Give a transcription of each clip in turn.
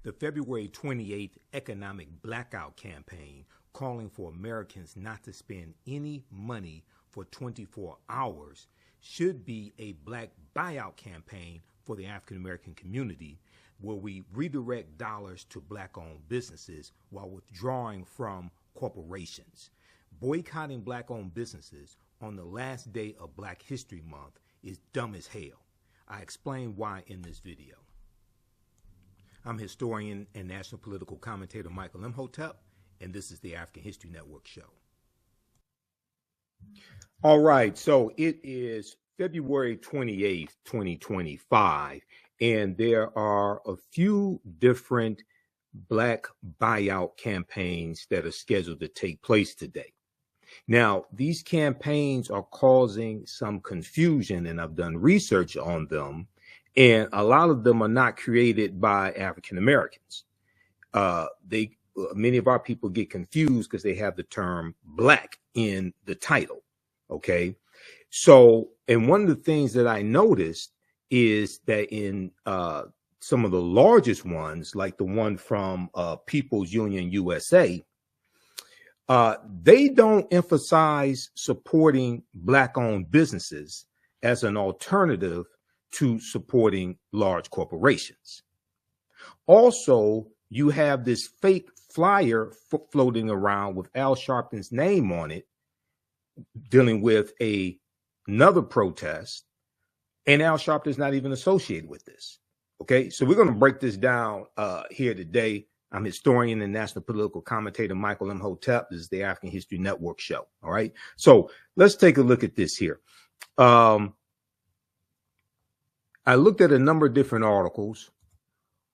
The February 28th economic blackout campaign calling for Americans not to spend any money for 24 hours should be a black buyout campaign for the African American community, where we redirect dollars to black-owned businesses while withdrawing from corporations. Boycotting black-owned businesses on the last day of Black History Month is dumb as hell. I explain why in this video. I'm historian and national political commentator Michael Imhotep, and this is the African History Network show. All right, so it is February 28th, 2025, and there are a few different black buyout campaigns that are scheduled to take place today. Now, these campaigns are causing some confusion, and I've done research on them, and a lot of them are not created by African Americans. Many of our people get confused because they have the term black in the title. Okay. So, and one of the things that I noticed is that in some of the largest ones, like the one from People's Union USA, they don't emphasize supporting black-owned businesses as an alternative to supporting large corporations. Also, you have this fake flyer floating around with Al Sharpton's name on it, dealing with another protest, and Al Sharpton's not even associated with this. Okay, so we're going to break this down here today. I'm historian and national political commentator Michael Imhotep. This is the African History Network show. All right, so let's take a look at this here. I looked at a number of different articles.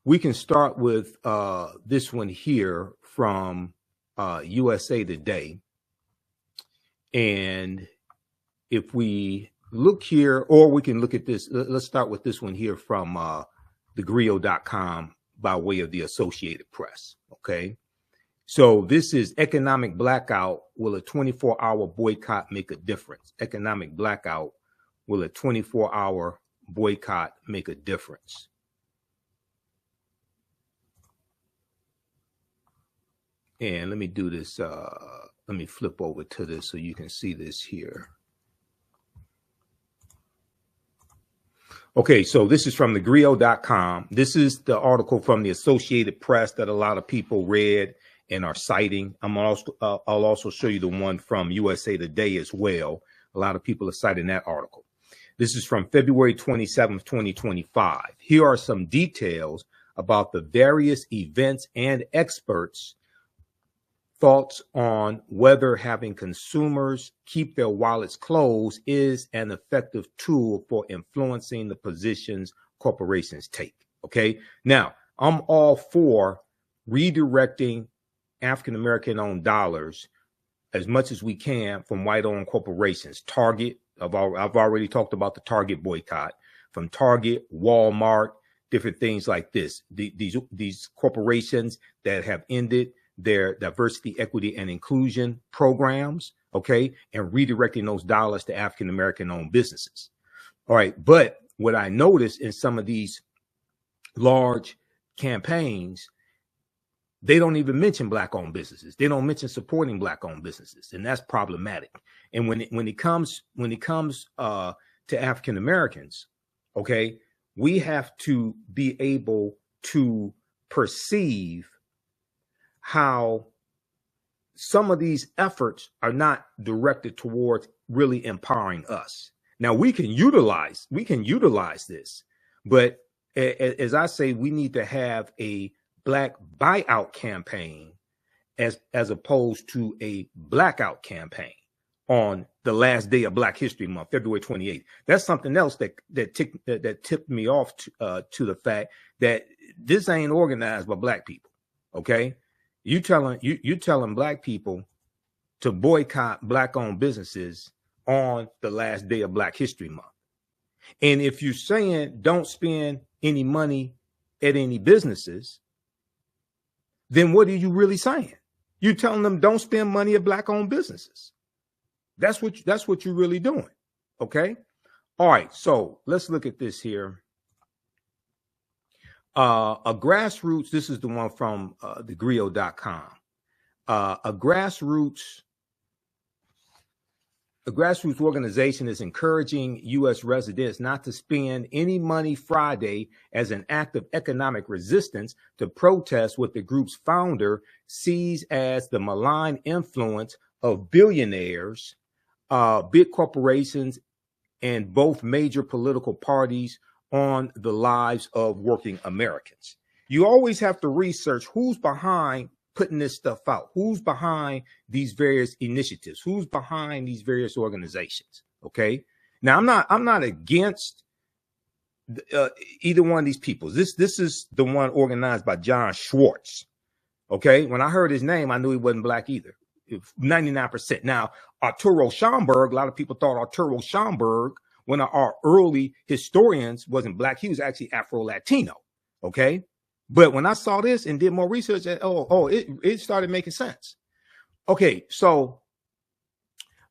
We can start with this one here from USA Today. And if we look here, or we can look at this, let's start with this one here from thegrio.com by way of the Associated Press. Okay. So this is economic blackout. Will a 24-hour boycott make a difference? Economic blackout. Will a 24-hour boycott make a difference? And let me do this. Let me flip over to this so you can see this here. Okay, so this is from thegrio.com. This is the article from the Associated Press that a lot of people read and are citing. I'll also show you the one from USA Today as well. A lot of people are citing that article. This is from February 27th, 2025. Here are some details about the various events and experts' thoughts on whether having consumers keep their wallets closed is an effective tool for influencing the positions corporations take. Okay. Now, I'm all for redirecting African-American owned dollars as much as we can from white-owned corporations. Target, I've already talked about the Target boycott, from Target, Walmart, different things like this. These corporations that have ended their diversity, equity, and inclusion programs, okay, and redirecting those dollars to African-American owned businesses. All right. But what I noticed in some of these large campaigns, they don't even mention black-owned businesses. They don't mention supporting black-owned businesses, and that's problematic. And when it comes to African Americans, okay, we have to be able to perceive how some of these efforts are not directed towards really empowering us. Now we can utilize this, but as I say, we need to have a black buyout campaign as opposed to a blackout campaign on the last day of Black History Month, February 28th. That's something else that tipped me off to the fact that this ain't organized by black people. Okay. You telling black people to boycott black-owned businesses on the last day of Black History Month. And if you're saying don't spend any money at any businesses, then what are you really saying? You're telling them don't spend money at black-owned businesses. That's what you're really doing. Okay. All right. So let's look at this here. A grassroots, this is the one from thegrio.com. A grassroots organization is encouraging U.S. residents not to spend any money Friday as an act of economic resistance to protest what the group's founder sees as the malign influence of billionaires, big corporations, and both major political parties on the lives of working Americans. You always have to research who's behind putting this stuff out, who's behind these various initiatives, who's behind these various organizations. Okay. Now I'm not against either one of these people. This is the one organized by John Schwartz. Okay. When I heard his name, I knew he wasn't black either. 99%. Now, Arturo Schomburg, a lot of people thought Arturo Schomburg, one of our early historians, wasn't black. He was actually Afro-Latino. Okay. But when I saw this and did more research, it started making sense. Okay, so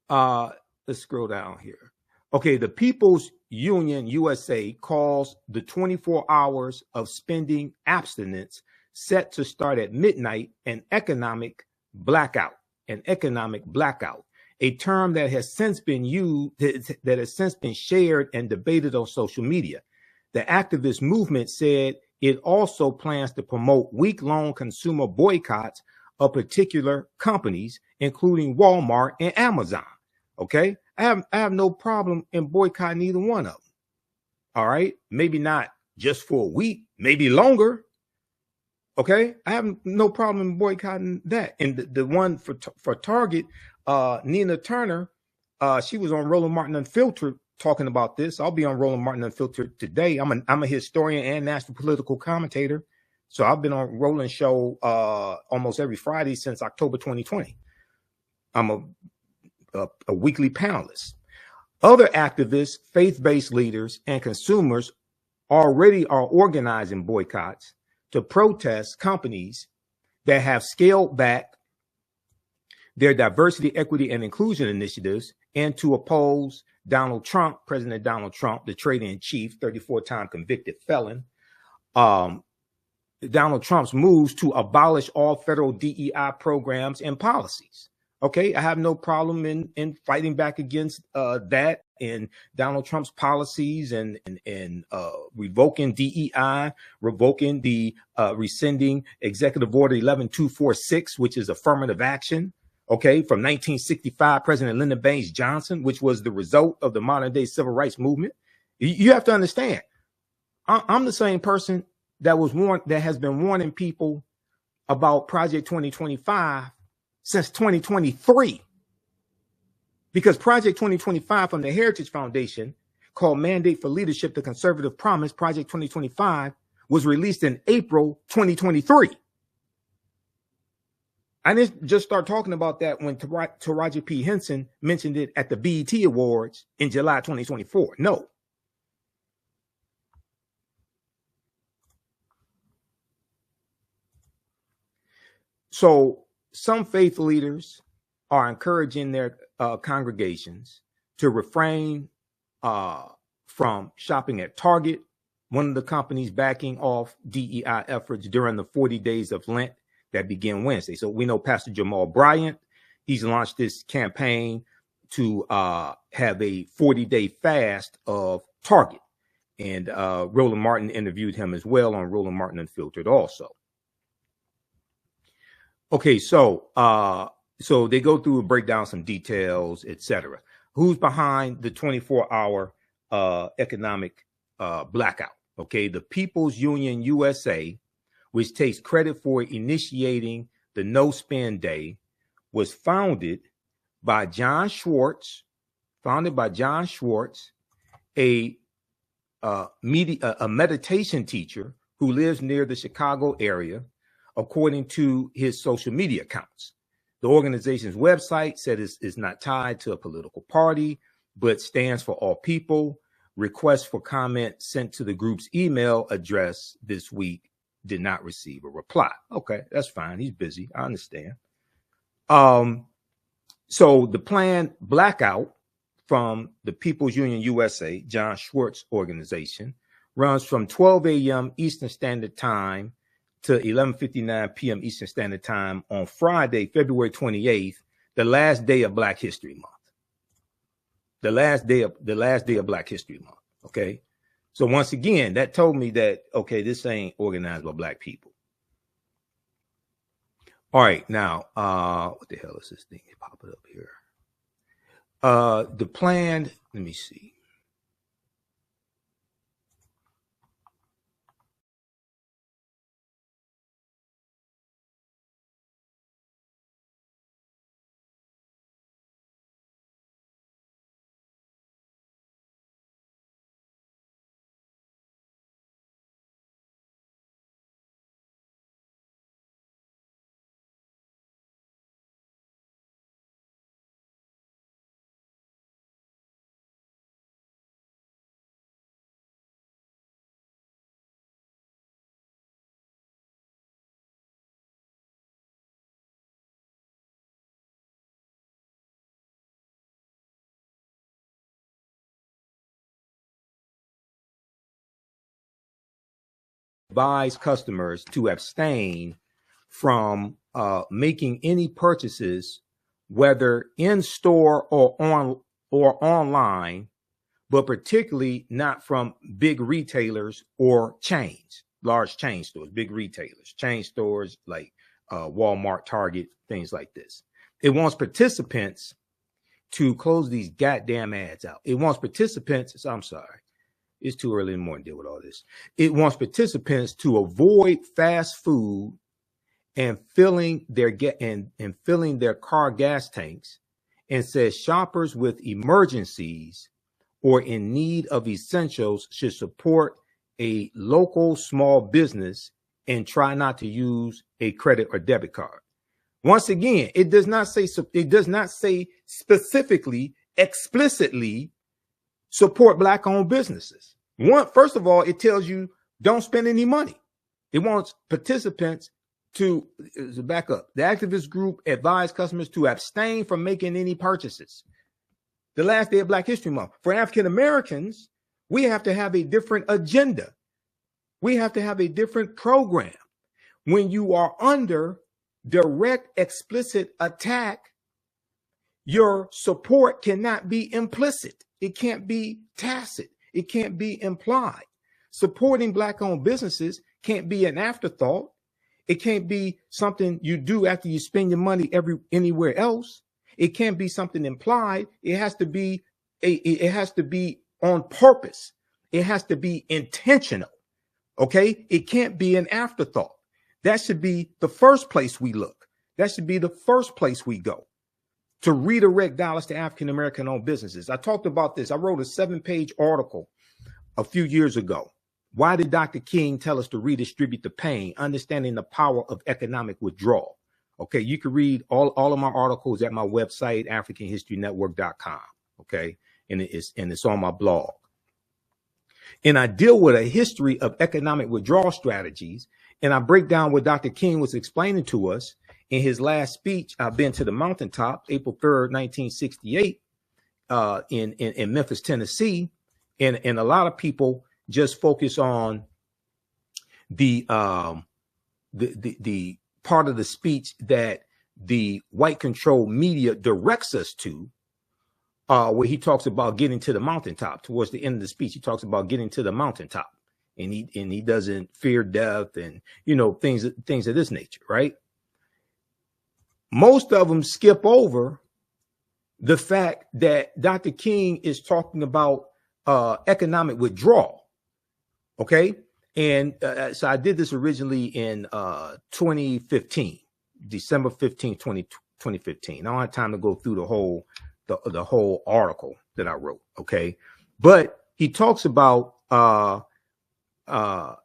let's scroll down here. Okay, the People's Union USA calls the 24 hours of spending abstinence set to start at midnight an economic blackout, a term that has since been used, that has since been shared and debated on social media. The activist movement said it also plans to promote week-long consumer boycotts of particular companies, including Walmart and Amazon. Okay, I have no problem in boycotting either one of them. All right, maybe not just for a week, maybe longer. Okay, I have no problem in boycotting that. And the one for Target, Nina Turner, she was on Roland Martin Unfiltered talking about this. I'll be on Roland Martin Unfiltered today. I'm a historian and national political commentator. So I've been on Roland's show almost every Friday since October 2020. I'm a weekly panelist. Other activists, faith-based leaders, and consumers already are organizing boycotts to protest companies that have scaled back their diversity, equity, and inclusion initiatives and to oppose Donald Trump, President Donald Trump, the traitor-in-chief, 34-time convicted felon, Donald Trump's moves to abolish all federal DEI programs and policies. Okay, I have no problem in fighting back against that and Donald Trump's policies and revoking DEI, revoking the rescinding Executive Order 11246, which is affirmative action. Okay, from 1965, President Lyndon Baines Johnson, which was the result of the modern day civil rights movement. You have to understand, I'm the same person that has been warning people about Project 2025 since 2023. Because Project 2025 from the Heritage Foundation, called Mandate for Leadership, the Conservative Promise, Project 2025, was released in April 2023. I didn't just start talking about that when Taraji P. Henson mentioned it at the BET Awards in July 2024. No. So some faith leaders are encouraging their congregations to refrain from shopping at Target, one of the companies backing off DEI efforts during the 40 days of Lent that begin Wednesday. So we know Pastor Jamal Bryant, he's launched this campaign to have a 40-day fast of Target. And Roland Martin interviewed him as well on Roland Martin Unfiltered also. Okay, so they go through and break down some details, etc. Who's behind the 24-hour economic blackout? Okay, the People's Union USA, which takes credit for initiating the No Spend Day, was founded by John Schwartz, a meditation teacher who lives near the Chicago area, according to his social media accounts. The organization's website said it's not tied to a political party, but stands for all people. Requests for comment sent to the group's email address this week did not receive a reply. Okay, that's fine. He's busy. I understand. So the planned blackout from the People's Union USA, John Schwartz organization, runs from 12 a.m. Eastern Standard Time to 11:59 p.m. Eastern Standard Time on Friday, February 28th, the last day of Black History Month. The last day of Black History Month. Okay. So once again, that told me that, okay, this ain't organized by Black people. All right. Now, what the hell is this thing popping up here? The planned, let me see. Advise customers to abstain from making any purchases, whether in store or online, but particularly not from big retailers or chains, large chain stores, big retailers, chain stores like Walmart, Target, things like this. It wants participants to close these goddamn ads out. It wants participants, I'm sorry. It's too early in the morning to deal with all this. It wants participants to avoid fast food and filling their car gas tanks, and says shoppers with emergencies or in need of essentials should support a local small business and try not to use a credit or debit card. Once again, it does not say specifically, explicitly support Black owned businesses. First of all, it tells you don't spend any money. It wants participants to back up. The activist group advised customers to abstain from making any purchases. The last day of Black History Month. For African Americans, we have to have a different agenda. We have to have a different program. When you are under direct, explicit attack, your support cannot be implicit. It can't be tacit. It can't be implied. Supporting Black owned businesses can't be an afterthought. It can't be something you do after you spend your money anywhere else. It can't be something implied. It has to be on purpose. It has to be intentional. Okay? It can't be an afterthought. That should be the first place we look. That should be the first place we go to redirect dollars to African American owned businesses. I talked about this. I wrote a 7-page article a few years ago. Why did Dr. King tell us to redistribute the pain? Understanding the power of economic withdrawal. Okay, you can read all of my articles at my website, AfricanHistoryNetwork.com. Okay, and it's on my blog. And I deal with a history of economic withdrawal strategies, and I break down what Dr. King was explaining to us in his last speech. I've been to the mountaintop, April 3rd, 1968, in Memphis, Tennessee, and a lot of people just focus on the part of the speech that the white controlled media directs us to, where he talks about getting to the mountaintop. Towards the end of the speech, he talks about getting to the mountaintop, and he doesn't fear death and things of this nature, right? Most of them skip over the fact that Dr. King is talking about economic withdrawal. Okay. And so I did this originally in 2015, December 15, 2015. I don't have time to go through the whole article that I wrote. Okay. But he talks about and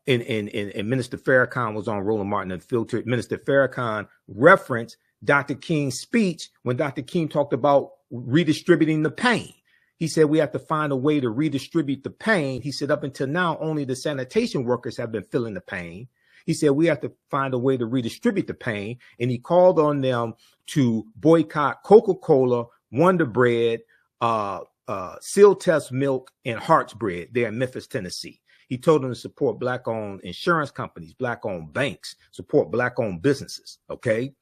Minister Farrakhan was on Roland Martin Unfiltered. Minister Farrakhan referenced Dr. King's speech when Dr. King talked about redistributing the pain. He said we have to find a way to redistribute the pain. He said up until now, only the sanitation workers have been feeling the pain. He said we have to find a way to redistribute the pain. And he called on them to boycott Coca-Cola, Wonder Bread, Seal Test Milk, and Heart's Bread there in Memphis, Tennessee. He told them to support Black-owned insurance companies, Black-owned banks, support Black-owned businesses. Okay.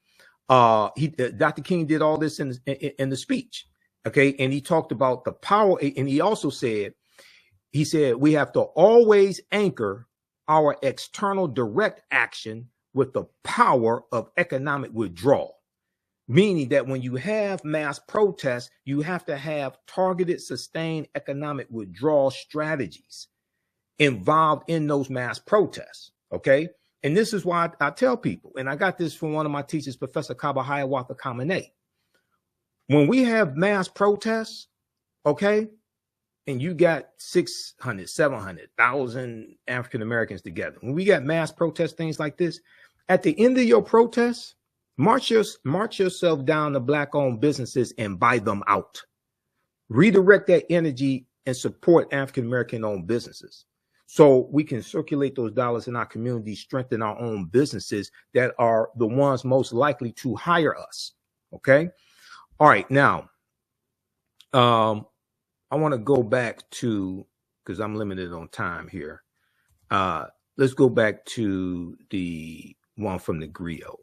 Dr. King did all this in the speech. Okay. And he talked about the power. And he also said, we have to always anchor our external direct action with the power of economic withdrawal. Meaning that when you have mass protests, you have to have targeted, sustained economic withdrawal strategies involved in those mass protests. Okay. And this is why I tell people, and I got this from one of my teachers, Professor Kaba Hiawatha Kamene. When we have mass protests, okay, and you got 600, 700,000 African Americans together, when we got mass protest things like this, at the end of your protest, march yourself down to Black-owned businesses and buy them out. Redirect that energy and support African American owned businesses, so we can circulate those dollars in our community, strengthen our own businesses that are the ones most likely to hire us. Okay. All right. Now, I want to go back to, because I'm limited on time here. Let's go back to the one from the griot.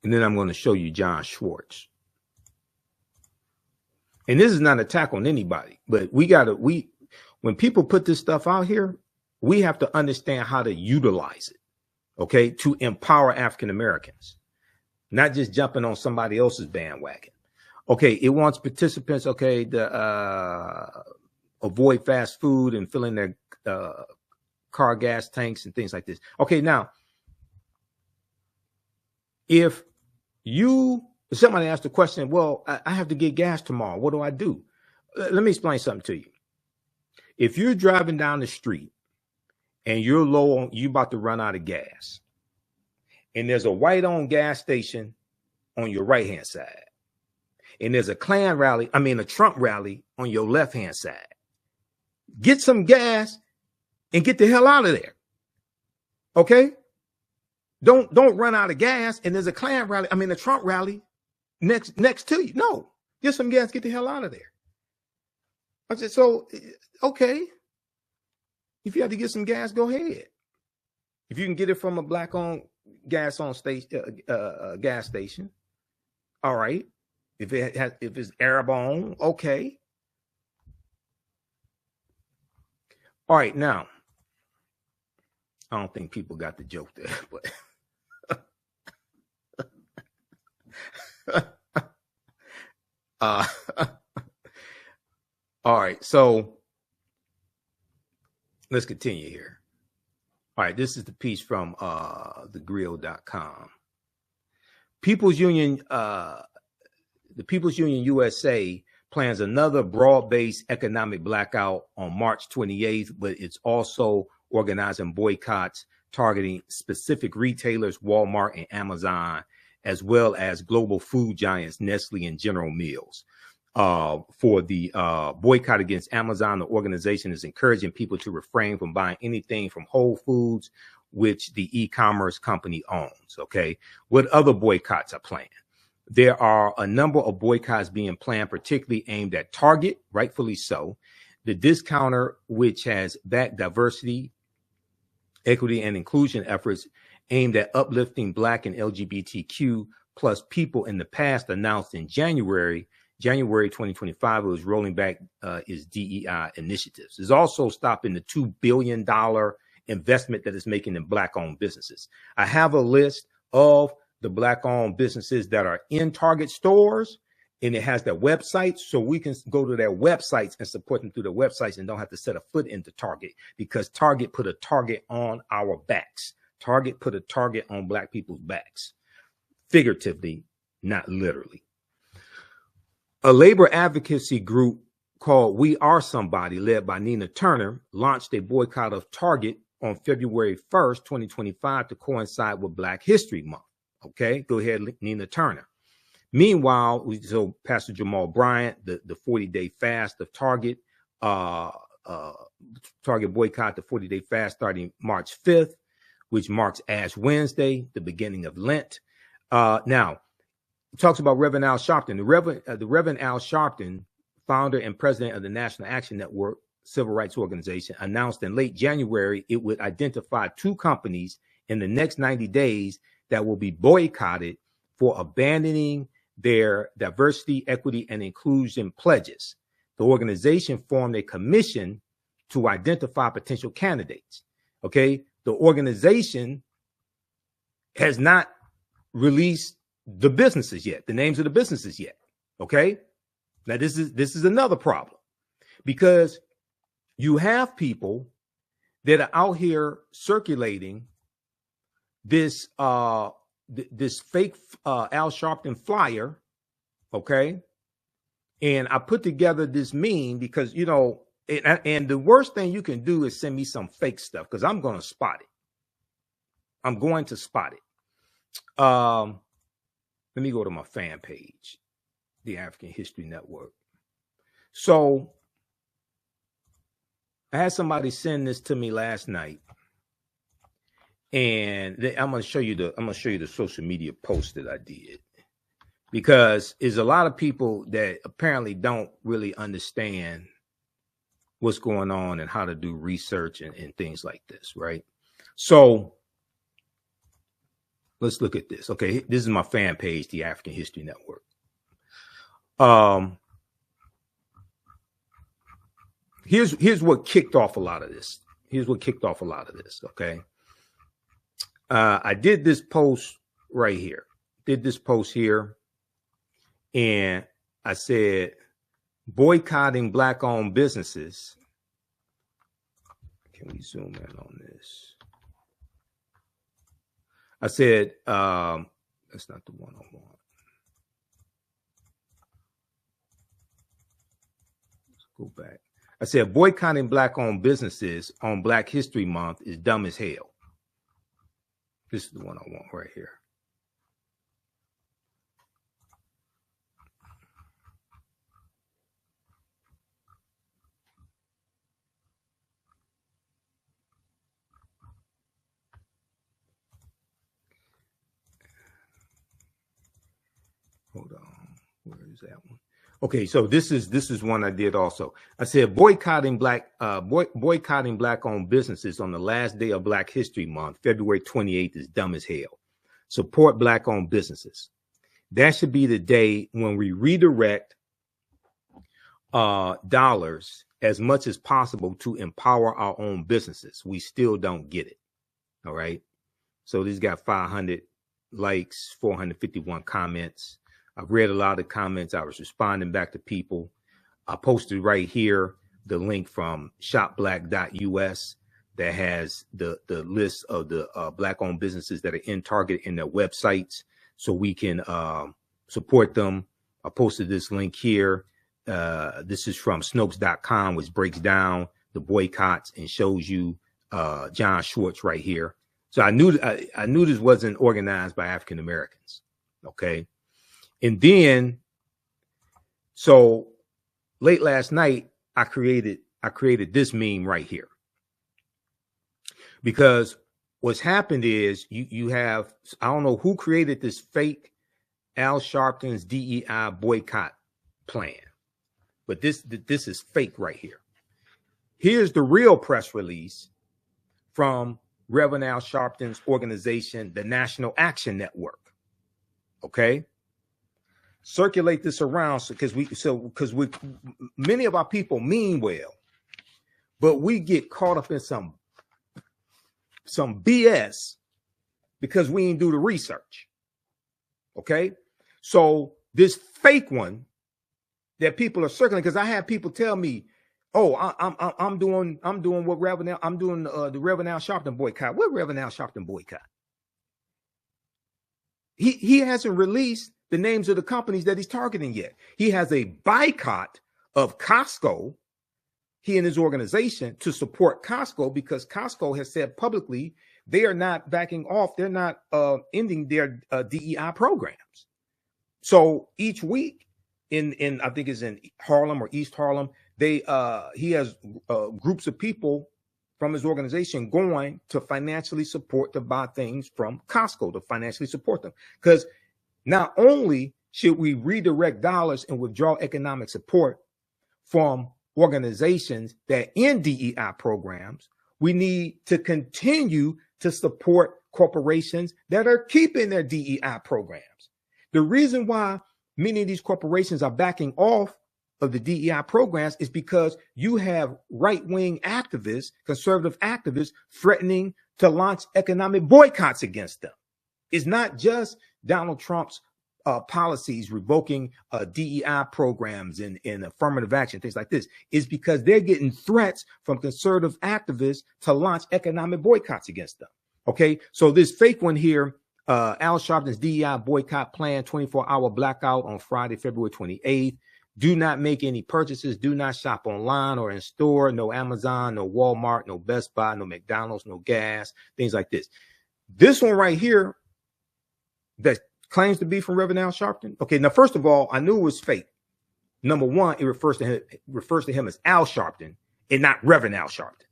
And then I'm going to show you John Schwartz. And this is not an attack on anybody, but when people put this stuff out here, we have to understand how to utilize it, okay, to empower African Americans, not just jumping on somebody else's bandwagon. Okay, it wants participants, okay, to avoid fast food and fill in their car gas tanks and things like this. Okay, now, if somebody asked the question, well, I have to get gas tomorrow, what do I do? Let me explain something to you. If you're driving down the street and you're low on, you about to run out of gas, and there's a white-owned gas station on your right-hand side, and there's a Trump rally on your left-hand side, get some gas and get the hell out of there. Okay? Don't run out of gas and there's a Trump rally next to you. No, get some gas, get the hell out of there. I said, so, okay. If you have to get some gas, go ahead. If you can get it from a Black-owned gas station, all right. If it's Arab-owned, okay. All right, now, I don't think people got the joke there, but all right, so let's continue here. All right, this is the piece from thegriot.com. People's Union, the People's Union USA plans another broad-based economic blackout on March 28th, but it's also organizing boycotts targeting specific retailers, Walmart and Amazon, as well as global food giants Nestle and General Mills. For the boycott against Amazon, the organization is encouraging people to refrain from buying anything from Whole Foods, which the e-commerce company owns. Okay. What other boycotts are planned? There are a number of boycotts being planned, particularly aimed at Target, rightfully so. The discounter, which has backed diversity, equity, and inclusion efforts aimed at uplifting Black and LGBTQ plus people in the past, announced in January 2025, it was rolling back its DEI initiatives. It's also stopping the $2 billion investment that it's making in Black-owned businesses. I have a list of the Black-owned businesses that are in Target stores, and it has their websites, so we can go to their websites and support them through their websites and don't have to set a foot into Target, because Target put a target on our backs. Target put a target on Black people's backs, figuratively, not literally. A labor advocacy group called We Are Somebody, led by Nina Turner, launched a boycott of Target on February 1st, 2025 to coincide with Black History Month. Okay, go ahead, Nina Turner. Meanwhile, so Pastor Jamal Bryant, the 40-day fast of Target, Target boycott the 40-day fast starting March 5th, which marks Ash Wednesday, the beginning of Lent. Now, it talks about Reverend Al Sharpton. The Reverend Al Sharpton, founder and president of the National Action Network, civil rights organization, announced in late January it would identify 2 companies in the next 90 days that will be boycotted for abandoning their diversity, equity, and inclusion pledges. The organization formed a commission to identify potential candidates. Okay, the organization has not released the businesses yet, the names of the businesses yet. Okay, now this is another problem, because you have people that are out here circulating this this fake Al Sharpton flyer. Okay, and I put together this meme because, you know, and the worst thing you can do is send me some fake stuff, because I'm going to spot it. I'm going to spot it. Let me go to my fan page, the African History Network. So I had somebody send this to me last night, and I'm going to show you the social media post that I did, because there's a lot of people that apparently don't really understand what's going on and how to do research and things like this, right? So let's look at this. Okay, this is my fan page, the African History Network. Here's what kicked off a lot of this. Okay, I did this post right here. And I said, boycotting Black owned businesses. Can we zoom in on this? I said, that's not the one I want. Let's go back. I said, boycotting Black owned businesses on Black History Month is dumb as hell. This is the one I want right here. Hold on, where is that one? Okay, so this is one I did also. I said boycotting Black owned businesses on the last day of Black History Month, February 28th, is dumb as hell. Support Black owned businesses. That should be the day when we redirect dollars as much as possible to empower our own businesses. We still don't get it. All right. So this got 500 likes, 451 comments. I've read a lot of comments. I was responding back to people. I posted right here the link from shopblack.us that has the list of the Black-owned businesses that are in Target in their websites, so we can support them. I posted this link here. This is from Snopes.com, which breaks down the boycotts and shows you John Schwartz right here. So I knew this wasn't organized by African Americans. Okay. And then, so late last night, I created this meme right here, because what's happened is you have, I don't know who created this fake Al Sharpton's DEI boycott plan, but this is fake right here. Here's the real press release from Reverend Al Sharpton's organization, the National Action Network. Okay. Circulate this around, because many of our people mean well, but we get caught up in some BS because we didn't do the research. Okay, so this fake one that people are circling, because I have people tell me, "Oh, I'm doing what Reverend Al, I'm doing the Reverend Al Sharpton boycott." What Reverend Al Sharpton boycott? He hasn't released the names of the companies that he's targeting yet. He has a boycott of Costco, he and his organization, to support Costco, because Costco has said publicly they are not backing off. They're not ending their DEI programs. So each week in I think it's in Harlem or East Harlem, he has groups of people from his organization going to financially support, to buy things from Costco, to financially support them. Because not only should we redirect dollars and withdraw economic support from organizations that end DEI programs. We need to continue to support corporations that are keeping their DEI programs. The reason why many of these corporations are backing off of the DEI programs is because you have right-wing activists, conservative activists, threatening to launch economic boycotts against them. It's not just Donald Trump's policies revoking DEI programs and affirmative action, things like this. Is because they're getting threats from conservative activists to launch economic boycotts against them. Okay, so this fake one here, Al Sharpton's DEI boycott plan, 24-hour blackout on Friday, February 28th. Do not make any purchases. Do not shop online or in store. No Amazon, no Walmart, no Best Buy, no McDonald's, no gas, things like this. This one right here that claims to be from Reverend Al Sharpton. Okay, now, first of all, I knew it was fake. Number one, it refers to him as Al Sharpton and not Reverend Al Sharpton.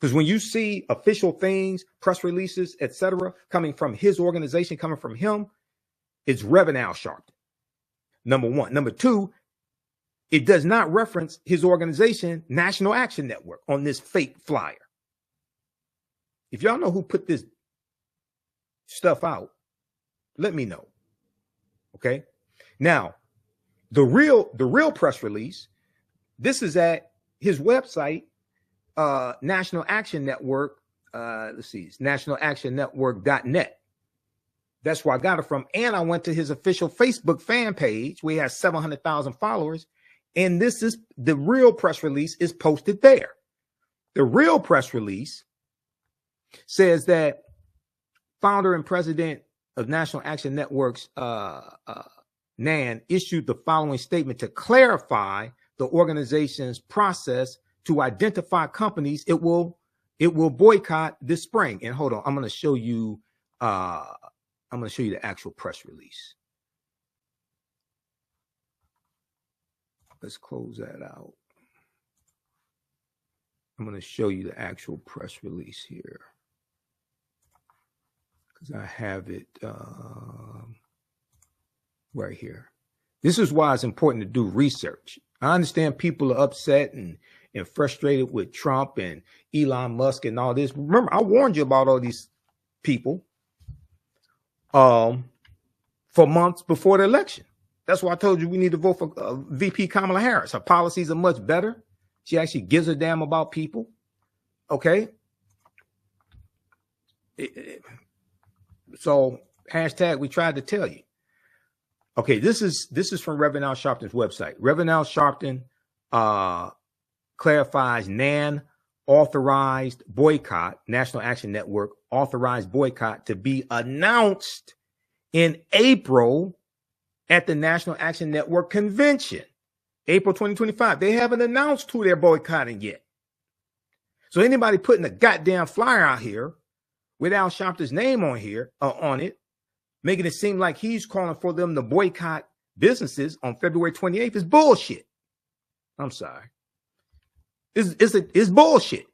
Because when you see official things, press releases, etc., coming from his organization, coming from him, it's Reverend Al Sharpton. Number one. Number two, it does not reference his organization, National Action Network, on this fake flyer. If y'all know who put this stuff out, let me know. Okay. Now, the real press release, this is at his website, National Action Network. Let's see, it's nationalactionnetwork.net. That's where I got it from. And I went to his official Facebook fan page where he has 700,000 followers. And this is the real press release is posted there. The real press release says that founder and president of National Action Network's NAN issued the following statement to clarify the organization's process to identify companies it will boycott this spring. And hold on, I'm going to show you the actual press release. Let's close that out. I'm going to show you the actual press release here because I have it right here. This is why it's important to do research. I understand people are upset and frustrated with Trump and Elon Musk and all this. Remember, I warned you about all these people for months before the election. That's why I told you we need to vote for VP Kamala Harris. Her policies are much better. She actually gives a damn about people. Okay. So hashtag we tried to tell you. Okay, this is from Reverend Al Sharpton's website. Reverend Al Sharpton clarifies NAN authorized boycott, National Action Network authorized boycott to be announced in April at the National Action Network convention, April 2025. They haven't announced who they're boycotting yet. So anybody putting a goddamn flyer out here with Al Sharpton's name on here, on it, making it seem like he's calling for them to boycott businesses on February 28th is bullshit. I'm sorry. It's bullshit.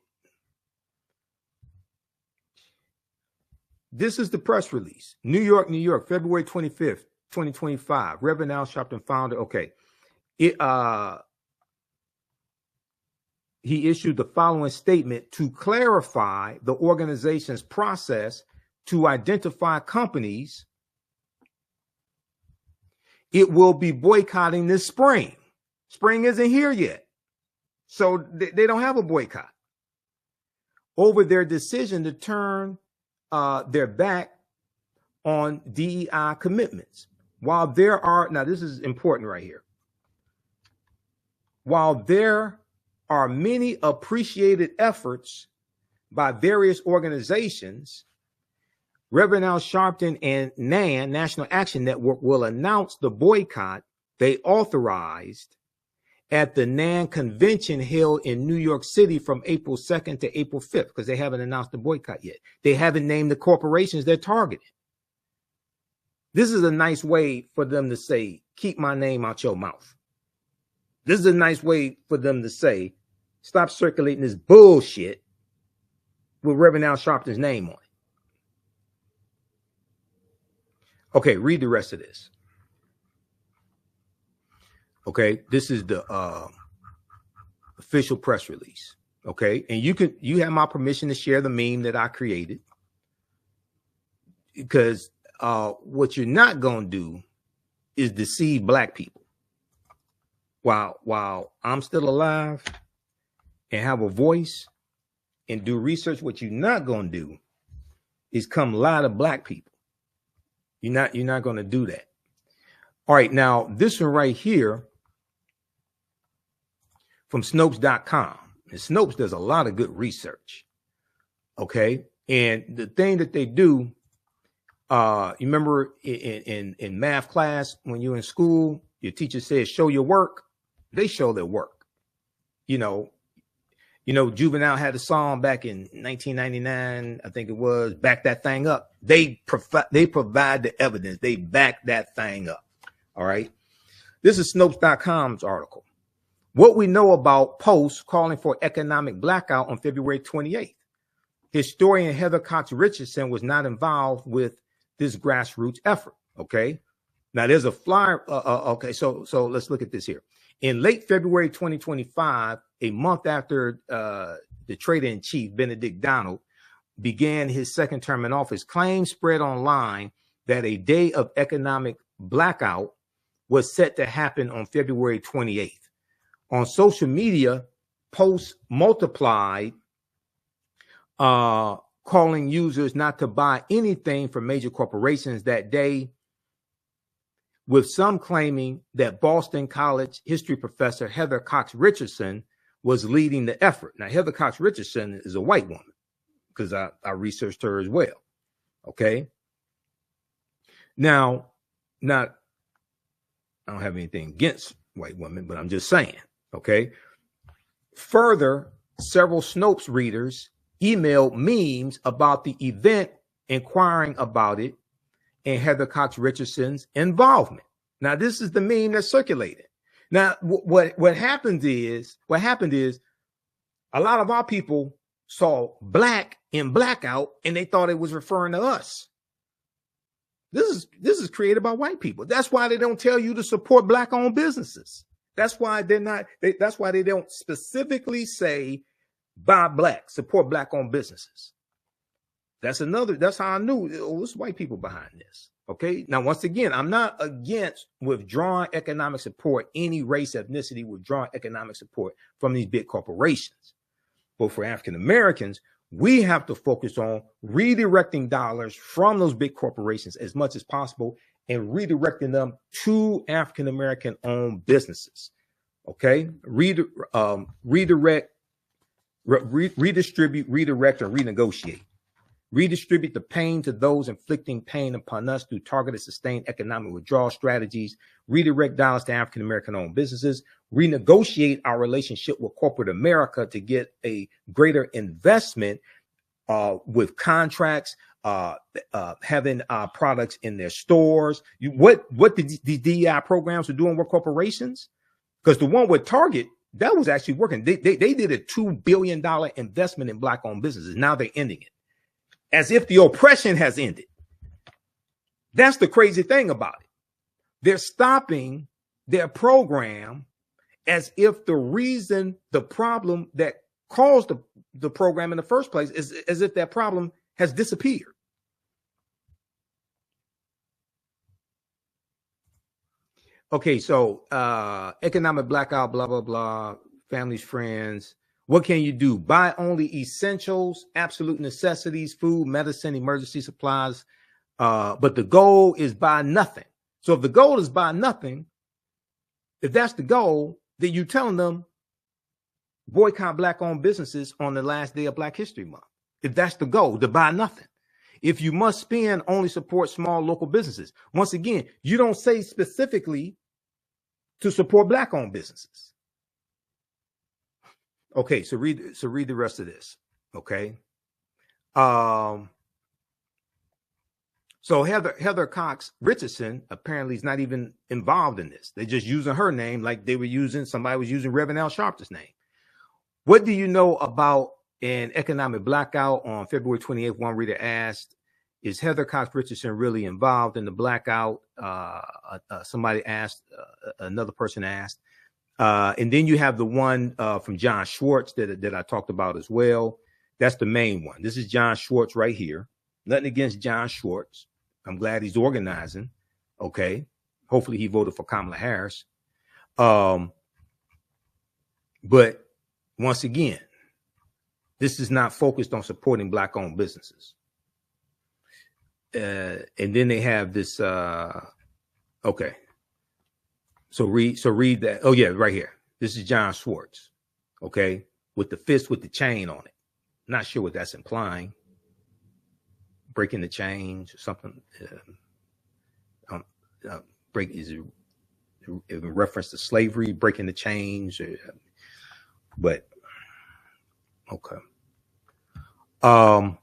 This is the press release. New York, February 25th, 2025. Reverend Al Sharpton founder. Okay. He issued the following statement to clarify the organization's process to identify companies it will be boycotting this spring. Spring isn't here yet. So they don't have a boycott over their decision to turn their back on DEI commitments. While there are, now this is important right here. While there are many appreciated efforts by various organizations, Reverend Al Sharpton and NAN, National Action Network, will announce the boycott they authorized at the NAN convention held in New York City from April 2nd to April 5th, because they haven't announced the boycott yet. They haven't named the corporations they're targeting. This is a nice way for them to say, keep my name out your mouth. This is a nice way for them to say, stop circulating this bullshit with Reverend Al Sharpton's name on it. Okay, read the rest of this. Okay, this is the official press release. Okay. And you have my permission to share the meme that I created, because what you're not going to do is deceive black people. While I'm still alive and have a voice and do research, what you're not going to do is come lie to black people. You're not going to do that. All right. Now, this one right here from Snopes.com. And Snopes does a lot of good research. Okay. And the thing that they do, you remember in math class, when you're in school, your teacher says, show your work. They show their work. You know, Juvenile had a song back in 1999, I think it was, Back That Thing Up. They provide the evidence. They back that thing up. All right. This is Snopes.com's article. What we know about posts calling for economic blackout on February 28th. Historian Heather Cox Richardson was not involved with this grassroots effort. Okay. Now there's a flyer. Okay. So let's look at this here. In late February 2025, a month after the trader-in-chief, Benedict Donald, began his second term in office, claims spread online that a day of economic blackout was set to happen on February 28th. On social media, posts multiplied, calling users not to buy anything from major corporations that day, with some claiming that Boston College history professor Heather Cox Richardson was leading the effort. Now, Heather Cox Richardson is a white woman, because I researched her as well. Okay. Now, I don't have anything against white women, but I'm just saying. Okay. Further, several Snopes readers emailed memes about the event, inquiring about it and Heather Cox Richardson's involvement. Now, this is the meme that's circulated. Now, what happened is a lot of our people saw black in Blackout and they thought it was referring to us. This is created by white people. That's why they don't tell you to support black owned businesses. That's why that's why they don't specifically say buy black, support black owned businesses. That's how I knew it was white people behind this. Okay. Now, once again, I'm not against withdrawing economic support, any race, ethnicity, withdrawing economic support from these big corporations. But for African Americans, we have to focus on redirecting dollars from those big corporations as much as possible and redirecting them to African American owned businesses. Okay. Redistribute, redirect, and renegotiate. Redistribute the pain to those inflicting pain upon us through targeted, sustained economic withdrawal strategies. Redirect dollars to African American owned businesses. Renegotiate our relationship with corporate America to get a greater investment with contracts, having products in their stores. What the DEI programs are doing with corporations? Because the one with Target, that was actually working. They did a $2 billion investment in black owned businesses. Now they're ending it, as if the oppression has ended. That's the crazy thing about it. They're stopping their program as if the problem that caused the program in the first place is as if that problem has disappeared. Okay, so economic blackout, blah, blah, blah, families, friends. What can you do? Buy only essentials, absolute necessities, food, medicine, emergency supplies. But the goal is buy nothing. So if the goal is buy nothing, if that's the goal, then you're telling them boycott black owned businesses on the last day of Black History Month. If that's the goal, to buy nothing. If you must spend, only support small local businesses. Once again, you don't say specifically to support black owned businesses. Okay, so read the rest of this. Okay. So Heather Cox Richardson apparently is not even involved in this. They're just using her name like somebody was using Reverend Al Sharpton's name. What do you know about an economic blackout on February 28th? One reader asked, is Heather Cox Richardson really involved in the blackout? Somebody asked, another person asked. And then you have the one from John Schwartz that I talked about as well. That's the main one. This is John Schwartz right here. Nothing against John Schwartz. I'm glad he's organizing. Okay. Hopefully he voted for Kamala Harris. But once again, this is not focused on supporting Black owned businesses. And then they have this. Okay. So read that. Oh yeah, right here. This is John Schwartz. Okay. With the fist with the chain on it. Not sure what that's implying. Breaking the chains or something. Is it in reference to slavery, breaking the chains? But okay. So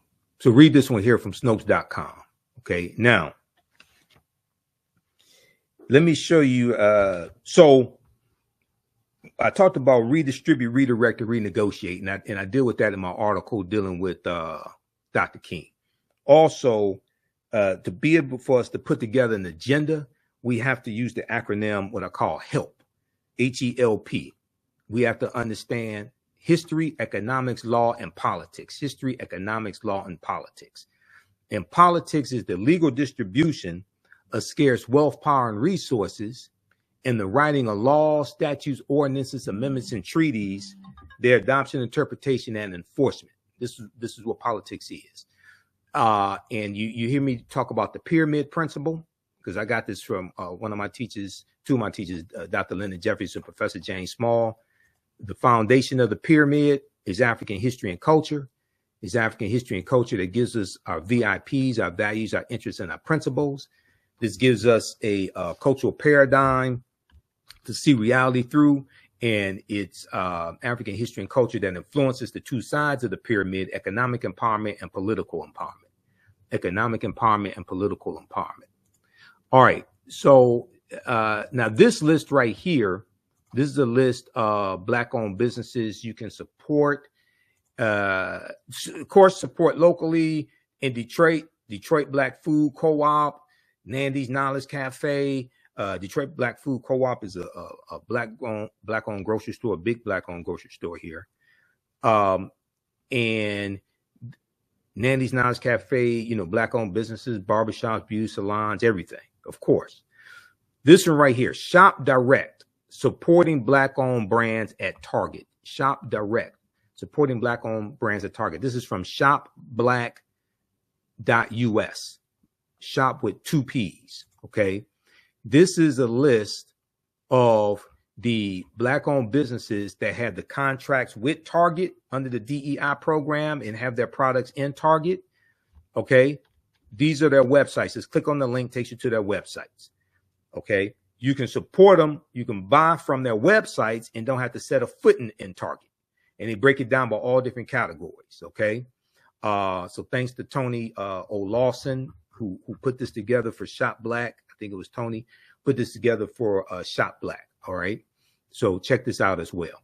read this one here from Snopes.com. Okay. Now, let me show you. So I talked about redistribute, redirect, and renegotiate, and I deal with that in my article dealing with Dr. King. Also, to be able for us to put together an agenda, we have to use the acronym what I call HELP, H-E-L-P. We have to understand history, economics, law, and politics. History, economics, law, and politics. And politics is the legal distribution of scarce wealth, power, and resources, and the writing of laws, statutes, ordinances, amendments, and treaties, their adoption, interpretation, and enforcement. This is what politics is. And you hear me talk about the pyramid principle, because I got this from one of my teachers, two of my teachers, Dr. Lyndon Jeffries and Professor James Small. The foundation of the pyramid is African history and culture. It's African history and culture that gives us our VIPs, our values, our interests, and our principles. This gives us a cultural paradigm to see reality through, and it's African history and culture that influences the two sides of the pyramid: economic empowerment and political empowerment. Economic empowerment and political empowerment. All right, so now this list right here, this is a list of Black-owned businesses you can support. Of course, support locally in Detroit Black Food Co-op, Nandy's Knowledge Cafe. Detroit Black Food Co-op is a black-owned grocery store, a big black-owned grocery store here. And Nandy's Knowledge Cafe, black-owned businesses, barbershops, beauty salons, everything, of course. This one right here, Shop Direct, supporting black-owned brands at Target. Shop Direct, supporting black-owned brands at Target. This is from shopblack.us. Shop with 2 P's, okay? This is a list of the black-owned businesses that had the contracts with Target under the DEI program and have their products in Target, okay? These are their websites. Just click on the link, takes you to their websites, okay? You can support them. You can buy from their websites and don't have to set a foot in Target. And they break it down by all different categories, okay? So thanks to Tony O'Lawson, who put this together for Shop Black. I think it was Tony put this together for Shop Black. All right. So check this out as well.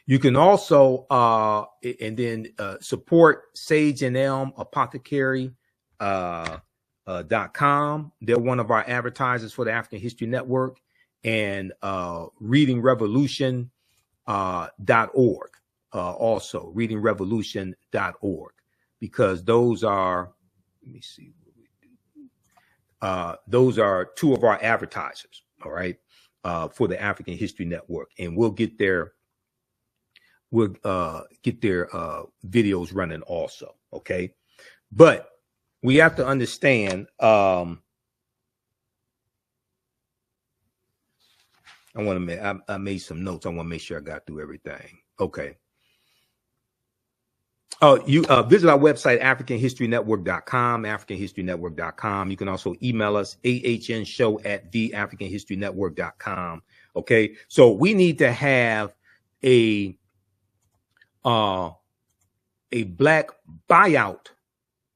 You can also support Sage and Elm Apothecary .com. They're one of our advertisers for the African History Network, and readingrevolution.org. Also readingrevolution.org, because those are, let me see what we do. Those are two of our advertisers, all right, for the African History Network, and we'll get their videos running also, okay? But we have to understand, I made some notes. I want to make sure I got through everything. Okay. Oh, you visit our website, AfricanHistoryNetwork.com, AfricanHistoryNetwork.com. You can also email us, ahnshow@theafricanhistorynetwork.com. Okay. So we need to have a black buyout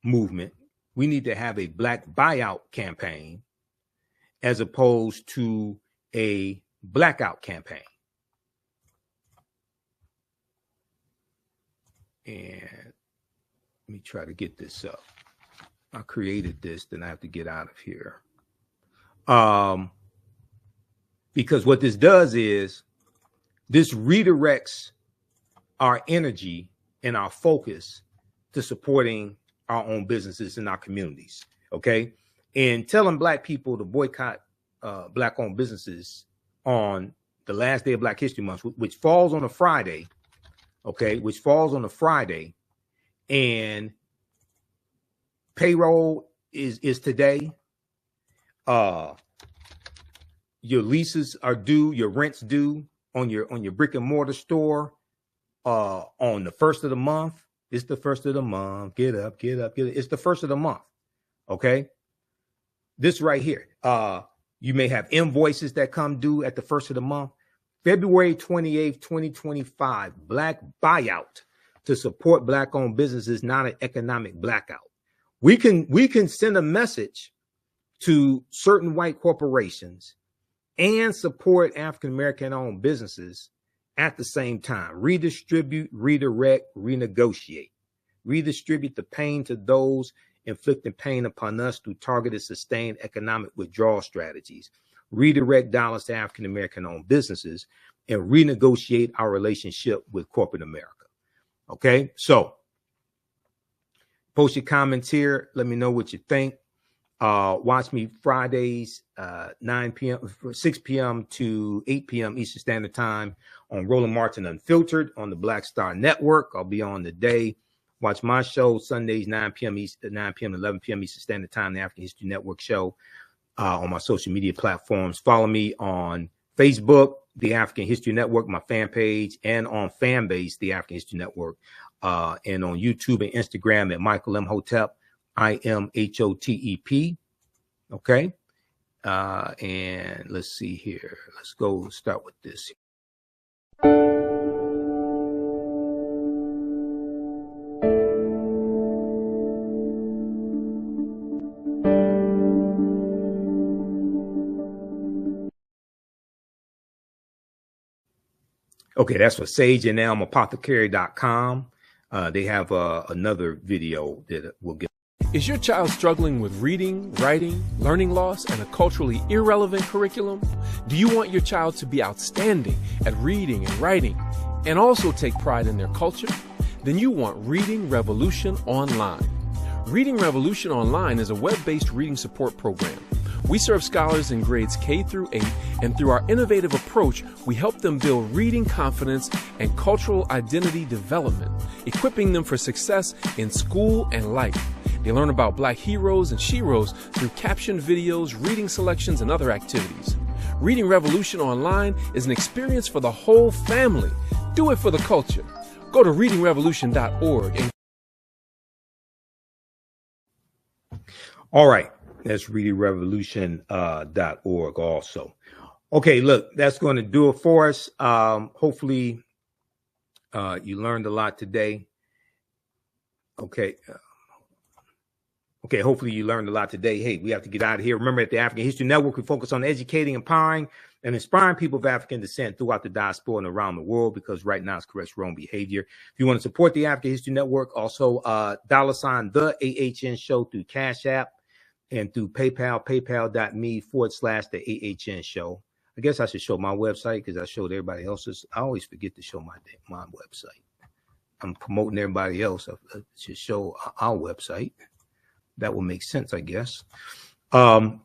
movement. We need to have a black buyout campaign as opposed to a blackout campaign. And let me try to get this up. I created this, then I have to get out of here. because what this does is this redirects our energy and our focus to supporting our own businesses in our communities. Okay. And telling Black people to boycott Black owned businesses on the last day of Black History Month, which falls on a Friday. Okay. Which falls on a Friday, and payroll is today. Your leases are due, your rent's due on your brick and mortar store on the first of the month. It's the first of the month. Get up, get up, get up. It's the first of the month. Okay. This right here. You may have invoices that come due at the first of the month. February 28th, 2025, Black buyout to support Black owned businesses, not an economic blackout. We can send a message to certain white corporations and support African American owned businesses at the same time. Redistribute, redirect, renegotiate. Redistribute the pain to those inflicting pain upon us through targeted, sustained economic withdrawal strategies. Redirect dollars to African American owned businesses and renegotiate our relationship with corporate America. Okay, so post your comments here. Let me know what you think. Watch me Fridays, 9 p.m., 6 p.m. to 8 p.m. Eastern Standard Time on Roland Martin Unfiltered on the Black Star Network. I'll be on today. Watch my show Sundays, 9 p.m. to 11 p.m. Eastern Standard Time, the African History Network show on my social media platforms. Follow me on Facebook, the African History Network, my fan page, and on Fanbase, the African History Network, and on YouTube and Instagram at Michael Imhotep, IMHOTEP. Okay. And let's see here. Let's go start with this. Okay, that's for sageandelmapothecary.com. They have another video that will get. Is your child struggling with reading, writing, learning loss, and a culturally irrelevant curriculum? Do you want your child to be outstanding at reading and writing and also take pride in their culture? Then you want Reading Revolution Online. Reading Revolution Online is a web-based reading support program. We serve scholars in grades K through 8, and through our innovative approach, we help them build reading confidence and cultural identity development, equipping them for success in school and life. They learn about Black heroes and sheroes through captioned videos, reading selections, and other activities. Reading Revolution Online is an experience for the whole family. Do it for the culture. Go to readingrevolution.org. All right. That's readingrevolution.org also. Okay, look, that's going to do it for us. Hopefully you learned a lot today. Okay. Okay, hopefully you learned a lot today. Hey, we have to get out of here. Remember, at the African History Network, we focus on educating, empowering, and inspiring people of African descent throughout the diaspora and around the world, because right now it's corrects wrong behavior. If you want to support the African History Network, also $ the AHN show through Cash App and through PayPal, paypal.me/the AHN show. I guess I should show my website because I showed everybody else's. I always forget to show my website. I'm promoting everybody else. I should show our website. That will make sense, I guess. Right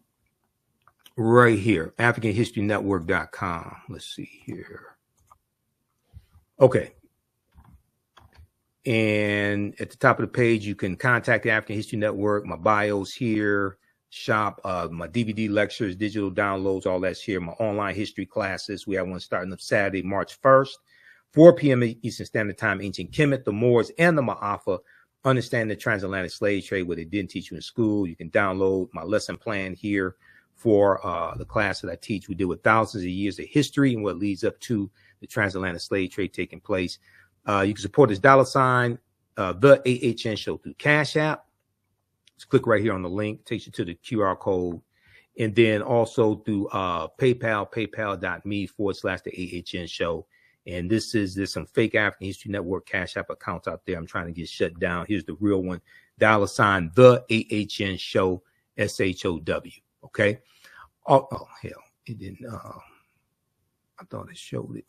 here, AfricanHistoryNetwork.com. Let's see here. Okay. And at the top of the page, you can contact the African History Network. My bio's here. Shop, my DVD lectures, digital downloads, all that's here. My online history classes. We have one starting up Saturday, March 1st, 4 p.m. Eastern Standard Time. Ancient Kemet, the Moors, and the Ma'afa. Understand the transatlantic slave trade, what they didn't teach you in school. You can download my lesson plan here for the class that I teach. We deal with thousands of years of history and what leads up to the transatlantic slave trade taking place. You can support this $ the AHN show through Cash App. Just click right here on the link, takes you to the QR code. And then also through PayPal, paypal.me/the AHN show. And there's some fake African History Network Cash App accounts out there. I'm trying to get shut down. Here's the real one, $ the AHN show, SHOW. Okay. Oh hell, it didn't. I thought it showed it.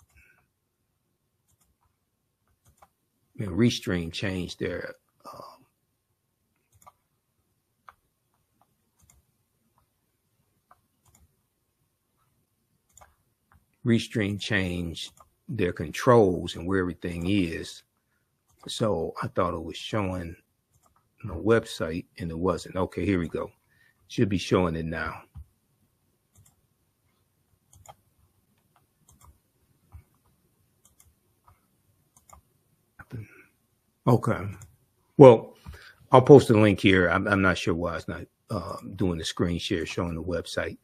Restream changed their controls and where everything is. So I thought it was showing on the website and it wasn't. Okay, here we go. Should be showing it now. Okay. Well, I'll post a link here. I'm not sure why it's not doing the screen share showing the website.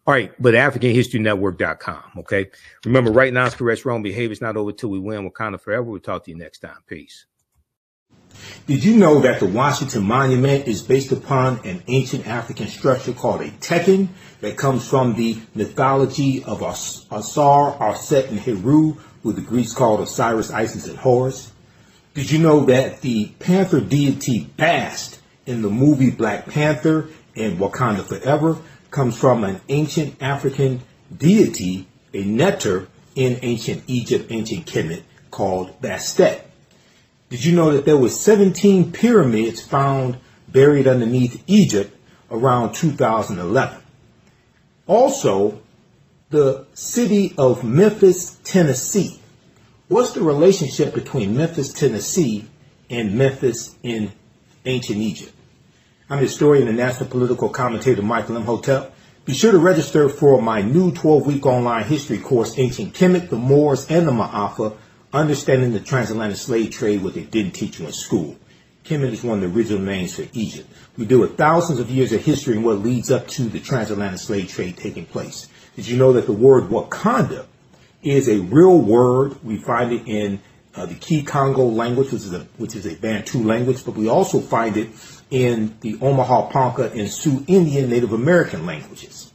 All right, but AfricanHistoryNetwork.com. Okay. Remember, right now it's correct wrong behavior. It's not over till we win. Wakanda forever. We'll talk to you next time. Peace. Did you know that the Washington Monument is based upon an ancient African structure called a Tekken that comes from the mythology of Asar, Arset, and Heru, who the Greeks called Osiris, Isis, and Horus? Did you know that the panther deity Bast in the movie Black Panther and Wakanda Forever comes from an ancient African deity, a Neter in ancient Egypt, ancient Kemet, called Bastet? Did you know that there were 17 pyramids found buried underneath Egypt around 2011? Also, the city of Memphis, Tennessee. What's the relationship between Memphis, Tennessee and Memphis in ancient Egypt? I'm historian and national political commentator Michael Imhotep. Be sure to register for my new 12-week online history course, Ancient Kemet, the Moors, and the Ma'afa, Understanding the Transatlantic Slave Trade, what they didn't teach you in school. Kemet is one of the original names for Egypt. We deal with thousands of years of history and what leads up to the transatlantic slave trade taking place. Did you know that the word Wakanda is a real word? We find it in the Key Congo language, which is a Bantu language, but we also find it in the Omaha Ponca and Sioux Indian Native American languages.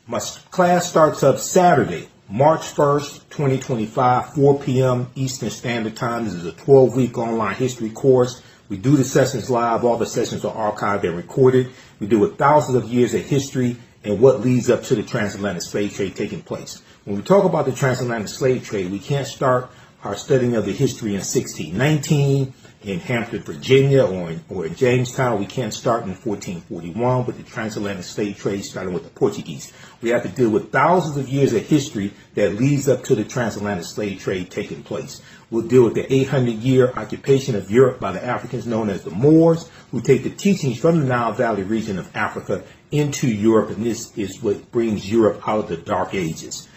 My class starts up Saturday, March 1st, 2025, 4 p.m. Eastern Standard Time. This is a 12-week online history course. We do the sessions live. All the sessions are archived and recorded. We deal with thousands of years of history and what leads up to the transatlantic slave trade taking place. When we talk about the transatlantic slave trade, we can't start our studying of the history in 1619 in Hampton, Virginia, or in Jamestown. We can't start in 1441 with the transatlantic slave trade starting with the Portuguese. We have to deal with thousands of years of history that leads up to the transatlantic slave trade taking place. We'll deal with the 800-year occupation of Europe by the Africans known as the Moors, who take the teachings from the Nile Valley region of Africa into Europe, and this is what brings Europe out of the Dark Ages.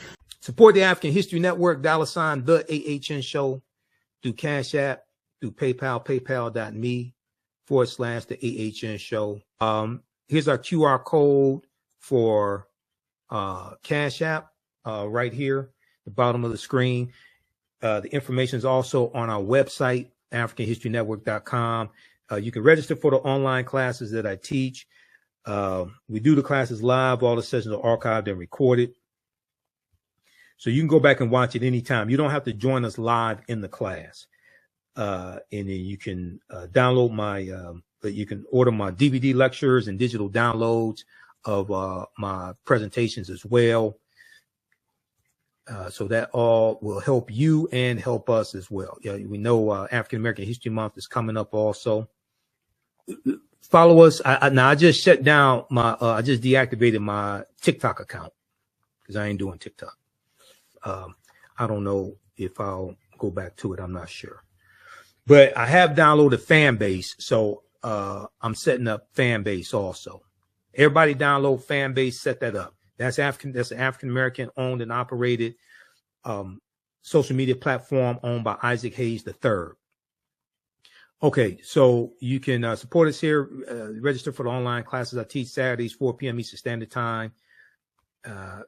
Support the African History Network, $ the AHN Show, through Cash App, through PayPal, paypal.me / the AHN Show. Here's our QR code for Cash App right here, the bottom of the screen. The information is also on our website, AfricanHistoryNetwork.com. You can register for the online classes that I teach. We do the classes live. All the sessions are archived and recorded. So you can go back and watch it anytime. You don't have to join us live in the class. And then you can download you can order my DVD lectures and digital downloads of my presentations as well. So that all will help you and help us as well. Yeah, we know African American History Month is coming up also. Follow us. Now I just shut down I just deactivated my TikTok account because I ain't doing TikTok. I don't know if I'll go back to it. I'm not sure. But I have downloaded Fanbase, so I'm setting up Fanbase also. Everybody download Fanbase, set that up. That's an African American owned and operated social media platform owned by Isaac Hayes III. Okay, so you can support us here. Register for the online classes I teach Saturdays, 4 p.m. Eastern Standard Time.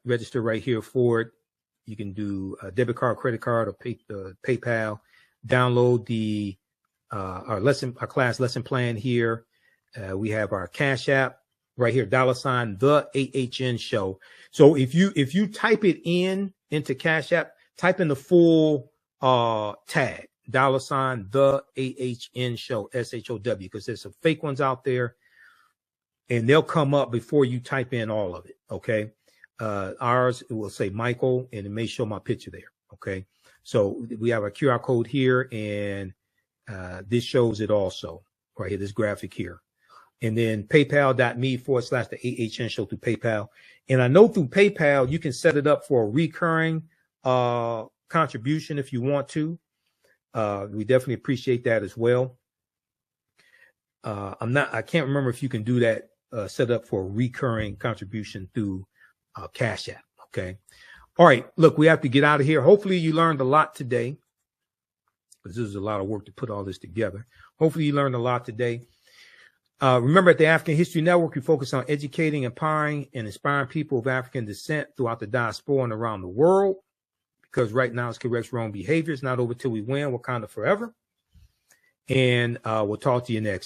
Register right here for it. You can do a debit card, credit card, or PayPal. Download the our class lesson plan here. We have our Cash App right here, $ the AHN Show. So if you type it into Cash App, type in the full tag, $ the AHN Show, SHOW, because there's some fake ones out there, and they'll come up before you type in all of it. Okay. Ours, it will say Michael, and it may show my picture there. Okay. So we have a QR code here, and this shows it also right here, this graphic here. And then paypal.me/the AHN show through PayPal. And I know through PayPal, you can set it up for a recurring contribution if you want to. We definitely appreciate that as well. I can't remember if you can do that, set up for a recurring contribution through Cash App. Okay. All right. Look, we have to get out of here. Hopefully you learned a lot today, because this is a lot of work to put all this together. Hopefully you learned a lot today. Remember, at the African History Network, we focus on educating, empowering, and inspiring people of African descent throughout the diaspora and around the world. Because right now it's correct wrong behavior. It's not over till we win. Wakanda forever. And we'll talk to you next time.